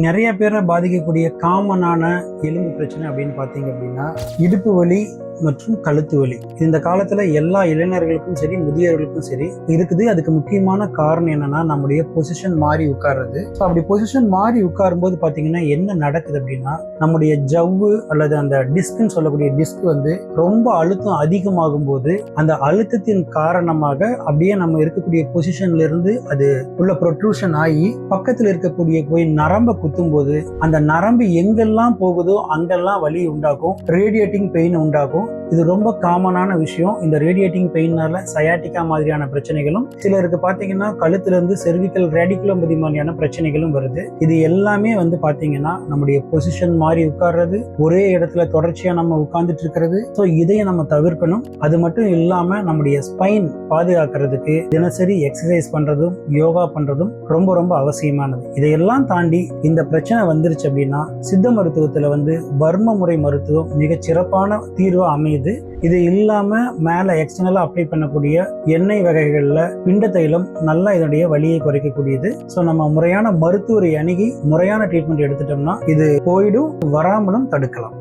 நிறைய பேரை பாதிக்கக்கூடிய காமனான எலும்பு பிரச்சனை அப்படின்னு பார்த்தீங்க அப்படின்னா இடுப்பு வலி மற்றும் கழுத்து வலி. இந்த காலத்துல எல்லா இளைஞர்களுக்கும் சரி முதியவர்களுக்கும் சரி இருக்குது. அதுக்கு முக்கியமான காரணம் என்னன்னா நம்முடைய பொசிஷன் மாறி உட்கார்றது. அப்படி பொசிஷன் மாறி உட்காரும் போது பாத்தீங்கன்னா என்ன நடக்குது அப்படின்னா நம்முடைய ஜவ்வு அல்லது அந்த டிஸ்க்னு சொல்லக்கூடிய டிஸ்க் ரொம்ப அழுத்தம் அதிகமாகும் போது அந்த அழுத்தத்தின் காரணமாக அப்படியே நம்ம இருக்கக்கூடிய பொசிஷன்ல இருந்து அது உள்ள ப்ரொட்ரூஷன் ஆகி பக்கத்தில் இருக்கக்கூடிய போய் நரம்பை குத்தும் போது அந்த நரம்பு எங்கெல்லாம் போகுதோ அங்கெல்லாம் வலி உண்டாகும், ரேடியேட்டிங் பெயின் உண்டாகும். இது ரொம்ப காமனான விஷயம். இந்த ரேடியேட்டிங் பெயின்னால சயாட்டிக்கா மாதிரியான பிரச்சனைகளும், சிலருக்கு பாத்தீங்கன்னா கழுத்துல இருந்து செர்விக்கல் ரேடிகுலோபதி மாதிரியான பிரச்சனைகளும் வருது. இது எல்லாமே பாத்தீங்கன்னா நம்முடைய பொசிஷன் மாறி உட்கார்றது, ஒரே இடத்துல தொடர்ச்சியா நம்ம உட்கார்ந்துட்டு இருக்கிறது. ஸோ இதையும் நம்ம தவிர்க்கணும். அது மட்டும் இல்லாம நம்முடைய ஸ்பைன் பாதுகாக்கிறதுக்கு தினசரி எக்ஸசைஸ் பண்றதும் யோகா பண்றதும் ரொம்ப ரொம்ப அவசியமானது. இதையெல்லாம் தாண்டி இந்த பிரச்சனை வந்துருச்சு அப்படின்னா சித்த மருத்துவத்துல வர்ம முறை மருத்துவம் மிகச் சிறப்பான தீர்வா அமையுது. இது இல்லாம மேல எக்ஸ்டர்னலா அப்ளை பண்ணக்கூடிய எண்ணெய் வகைகள்ல பிண்ட தைலம் நல்லா இதனுடைய வலியை குறைக்கக்கூடியது. ஸோ நம்ம முறையான மருத்துவரை அணுகி முறையான ட்ரீட்மெண்ட் எடுத்துட்டோம்னா இது போயிடும், வராமலும் தடுக்கலாம்.